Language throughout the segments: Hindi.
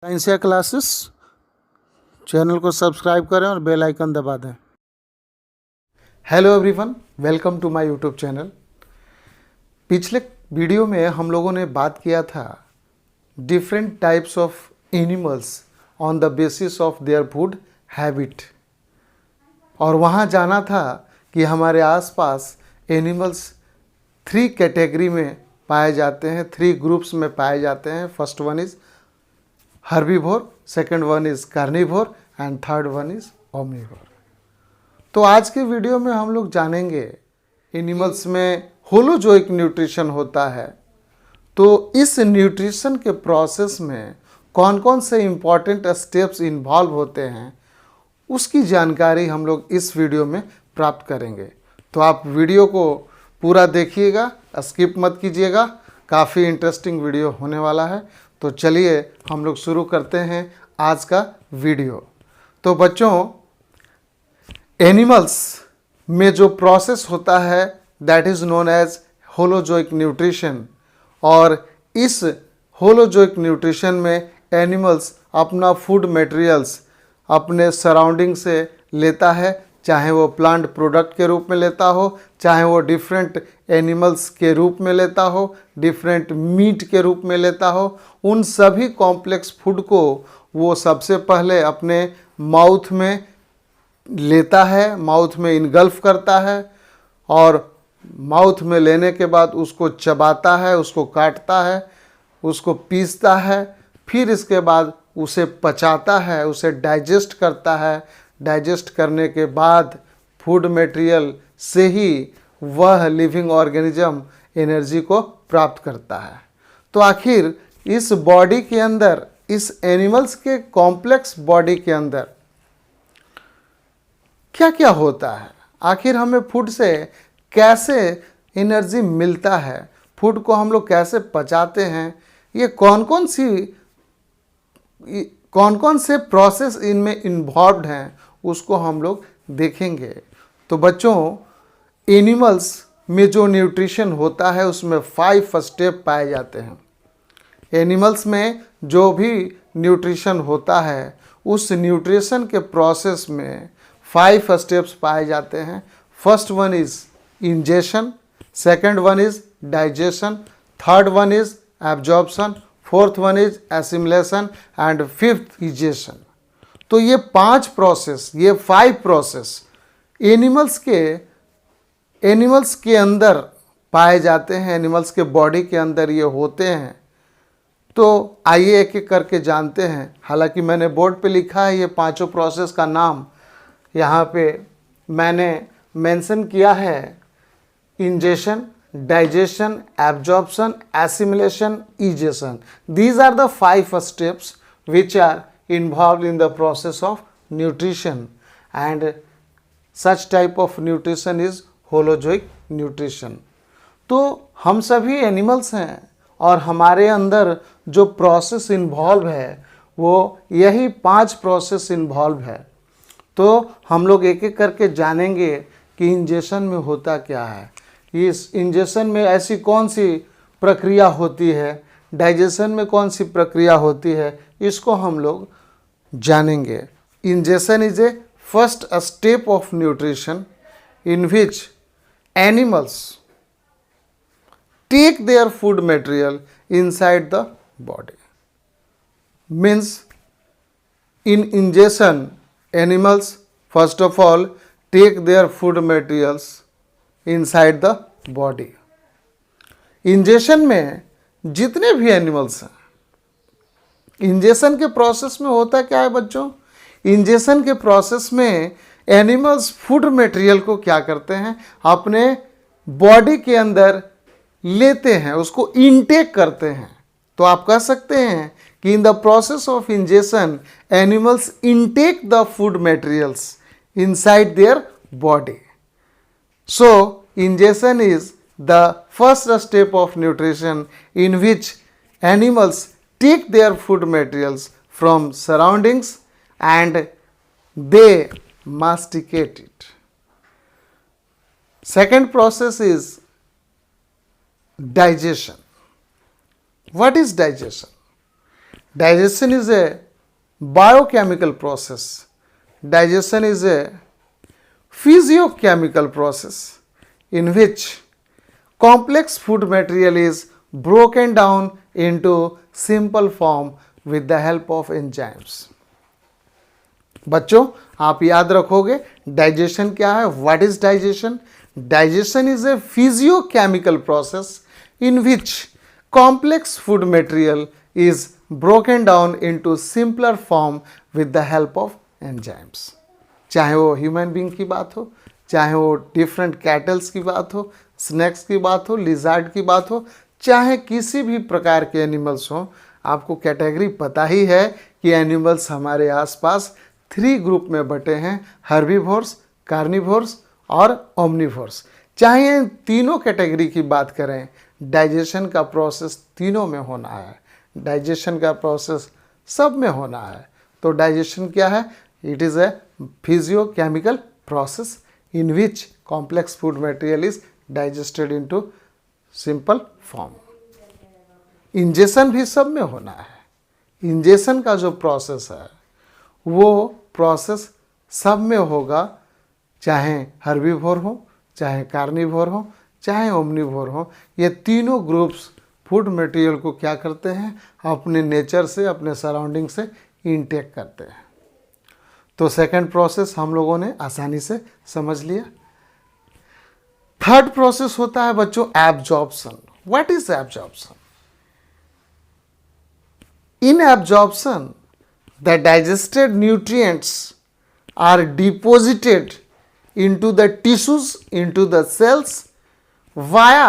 साइंसिया क्लासेस चैनल को सब्सक्राइब करें और बेल आइकन दबा दें। Hello everyone, welcome to my YouTube channel. पिछले वीडियो में हम लोगों ने बात किया था different types of animals on the basis of their food habit, और वहाँ जाना था कि हमारे आसपास एनिमल्स 3 कैटेगरी में पाए जाते हैं, 3 ग्रुप्स में पाए जाते हैं। First one is herbivore, second one is carnivore and third one is omnivore. तो आज के वीडियो में हम लोग जानेंगे एनिमल्स में होलोजोइक न्यूट्रिशन होता है, तो इस न्यूट्रिशन के प्रोसेस में कौन कौन से इम्पॉर्टेंट स्टेप्स इन्वॉल्व होते हैं, उसकी जानकारी हम लोग इस वीडियो में प्राप्त करेंगे। तो आप वीडियो को पूरा देखिएगा, स्किप मत कीजिएगा, काफ़ी इंटरेस्टिंग वीडियो होने वाला है। तो चलिए हम लोग शुरू करते हैं आज का वीडियो। तो बच्चों, एनिमल्स में जो प्रोसेस होता है that is known as holozoic nutrition, और इस होलोजोइक न्यूट्रिशन में एनिमल्स अपना फूड मटेरियल्स अपने सराउंडिंग से लेता है, चाहे वो प्लांट प्रोडक्ट के रूप में लेता हो, चाहे वो डिफरेंट एनिमल्स के रूप में लेता हो, डिफरेंट मीट के रूप में लेता हो। उन सभी कॉम्प्लेक्स फूड को वो सबसे पहले अपने माउथ में लेता है, माउथ में इनगल्फ करता है, और माउथ में लेने के बाद उसको चबाता है, उसको काटता है, उसको पीसता है, फिर इसके बाद उसे पचाता है, उसे डाइजेस्ट करता है। डाइजेस्ट करने के बाद फूड मटेरियल से ही वह लिविंग ऑर्गेनिज्म एनर्जी को प्राप्त करता है। तो आखिर इस बॉडी के अंदर, इस एनिमल्स के कॉम्प्लेक्स बॉडी के अंदर क्या क्या होता है, आखिर हमें फूड से कैसे एनर्जी मिलता है, फूड को हम लोग कैसे पचाते हैं, ये कौन कौन से प्रोसेस इनमें इन्वॉल्व्ड हैं, उसको हम लोग देखेंगे। तो बच्चों, एनिमल्स में जो न्यूट्रिशन होता है उसमें 5 स्टेप पाए जाते हैं। एनिमल्स में जो भी न्यूट्रिशन होता है उस न्यूट्रिशन के प्रोसेस में 5 स्टेप्स पाए जाते हैं। First one is ingestion, second one is digestion, third one is absorption, fourth one is assimilation and fifth egestion. तो ये 5 प्रोसेस, ये 5 प्रोसेस एनिमल्स के अंदर पाए जाते हैं, एनिमल्स के बॉडी के अंदर ये होते हैं। तो आइए एक एक करके जानते हैं। हालांकि मैंने बोर्ड पे लिखा है ये 5 प्रोसेस का नाम, यहाँ पे मैंने मेंशन किया है ingestion, digestion, absorption, assimilation, egestion. These are the 5 steps which are involved in the process of nutrition, and such type of nutrition is holozoic nutrition. तो हम सभी एनिमल्स हैं और हमारे अंदर जो प्रोसेस इन्वॉल्व है वो यही 5 प्रोसेस इन्वॉल्व है। तो हम लोग एक एक करके जानेंगे कि इंजेशन में होता क्या है, इस इंजेशन में ऐसी कौन सी प्रक्रिया होती है, डाइजेशन में कौन सी प्रक्रिया होती है, इसको हम लोग जानेंगे। Ingestion is a first step of nutrition in which animals take their food material inside the body. Means in ingestion animals first of all take their food materials inside the body. Ingestion में जितने भी एनिमल्स हैं, इंजेशन के प्रोसेस में होता क्या है बच्चों, इंजेशन के प्रोसेस में एनिमल्स फूड मटेरियल को क्या करते हैं, अपने बॉडी के अंदर लेते हैं, उसको इनटेक करते हैं। तो आप कह सकते हैं कि in the process of ingestion animals intake the food materials inside their body. So, ingestion is the first step of nutrition in which animals take their food materials from surroundings and they masticate it. Second process is digestion. What is digestion? Digestion is a biochemical process. Digestion is a physiochemical process in which complex food material is broken down into simple form with the help of enzymes. बच्चों आप याद रखोगे डाइजेशन क्या है. What is digestion? Digestion is a physiochemical process in which complex food material is broken down into simpler form with the help of enzymes. चाहे वो ह्यूमन बींग की बात हो, चाहे वो डिफरेंट कैटल्स की बात हो, स्नैक्स की बात हो, लिजार्ड की बात हो, चाहे किसी भी प्रकार के एनिमल्स हो, आपको कैटेगरी पता ही है कि एनिमल्स हमारे आसपास 3 ग्रुप में बटे हैं, हर्बीवोर्स, कार्निवोर्स और ओमनिवोर्स. चाहे इन तीनों कैटेगरी की बात करें, डाइजेशन का प्रोसेस तीनों में होना है. डाइजेशन का प्रोसेस सब में होना है. तो डाइजेशन क्या है? It is a physiochemical process in which complex food material is digested into simple form. Ingestion भी सब में होना है. इंजेशन का जो प्रोसेस है वो प्रोसेस सब में होगा, चाहे हर्बीवोर हो, चाहे कार्निवोर हो, चाहे ओमनिवोर हो. ये तीनों ग्रुप्स फूड मटेरियल को क्या करते हैं? अपने नेचर से, अपने सराउंडिंग से इनटेक करते हैं. तो सेकंड प्रोसेस हम लोगों ने आसानी से समझ लिया. थर्ड प्रोसेस होता है बच्चों absorption. What is absorption? In absorption the digested nutrients are deposited into the tissues, into the cells via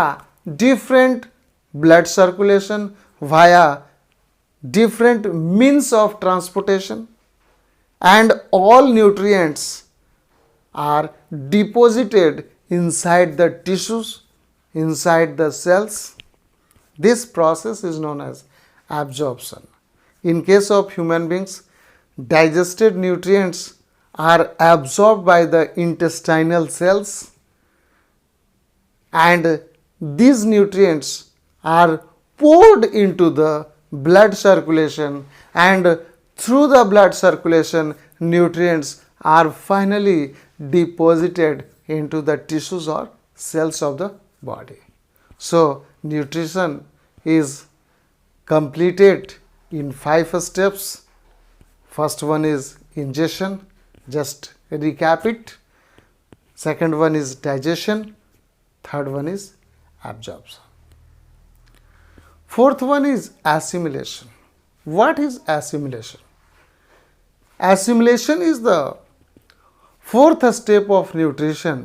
different blood circulation, via different means of transportation, and all nutrients are deposited inside the tissues, inside the cells. This process is known as absorption. In case of human beings, digested nutrients are absorbed by the intestinal cells, and these nutrients are poured into the blood circulation, and through the blood circulation nutrients are finally deposited into the tissues or cells of the body. So nutrition is completed in 5 steps. First one is ingestion, just recap it. Second one is digestion. Third one is absorption. Fourth one is assimilation. What is assimilation? Assimilation is the fourth step of nutrition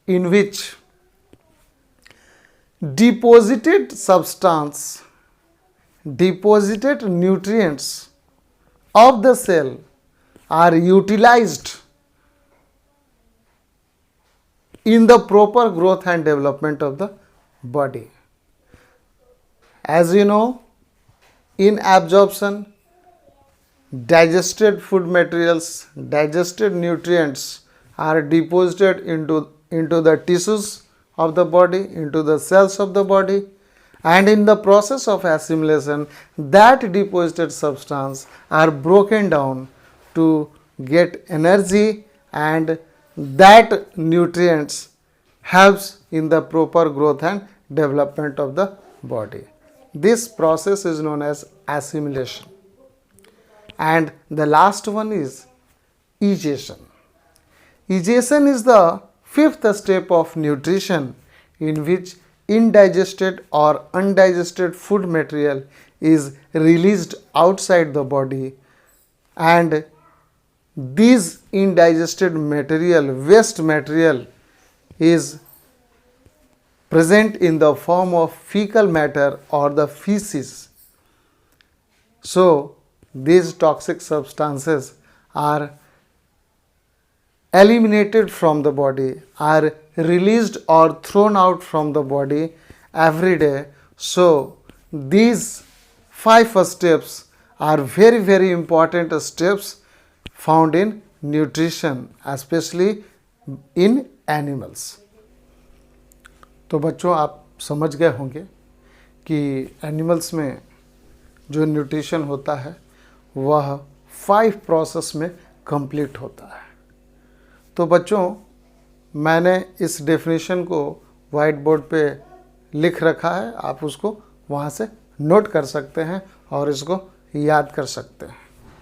in which deposited substance, deposited nutrients of the cell are utilized in the proper growth and development of the body. As you know, in absorption, digested food materials, digested nutrients are deposited into the tissues of the body, into the cells of the body. And in the process of assimilation, that deposited substance are broken down to get energy, and that nutrients helps in the proper growth and development of the body. This process is known as assimilation. And the last one is egestion. Egestion is the fifth step of nutrition in which indigested or undigested food material is released outside the body, and this indigested material, waste material, is present in the form of fecal matter or the feces. So these toxic substances are eliminated from the body, are released or thrown out from the body every day. So these 5 steps are very, very important steps found in nutrition, especially in animals. तो बच्चों आप समझ गए होंगे कि एनिमल्स में जो न्यूट्रिशन होता है वह 5 प्रोसेस में कंप्लीट होता है। तो बच्चों, मैंने इस डेफिनेशन को वाइट बोर्ड पे लिख रखा है, आप उसको वहाँ से नोट कर सकते हैं और इसको याद कर सकते हैं।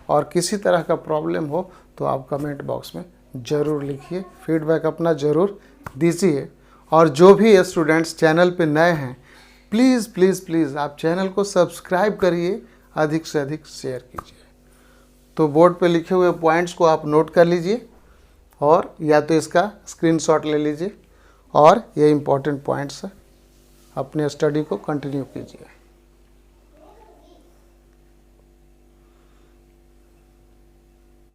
और किसी तरह का प्रॉब्लम हो तो आप कमेंट बॉक्स में ज़रूर लिखिए, फीडबैक अपना ज़रूर दीजिए। और जो भी स्टूडेंट्स चैनल पे नए हैं, प्लीज़ प्लीज़ प्लीज़ आप चैनल को सब्सक्राइब करिए, अधिक से अधिक शेयर कीजिए। तो बोर्ड पे लिखे हुए पॉइंट्स को आप नोट कर लीजिए और या तो इसका स्क्रीनशॉट ले लीजिए और ये इम्पोर्टेंट पॉइंट्स अपने स्टडी को कंटिन्यू कीजिए।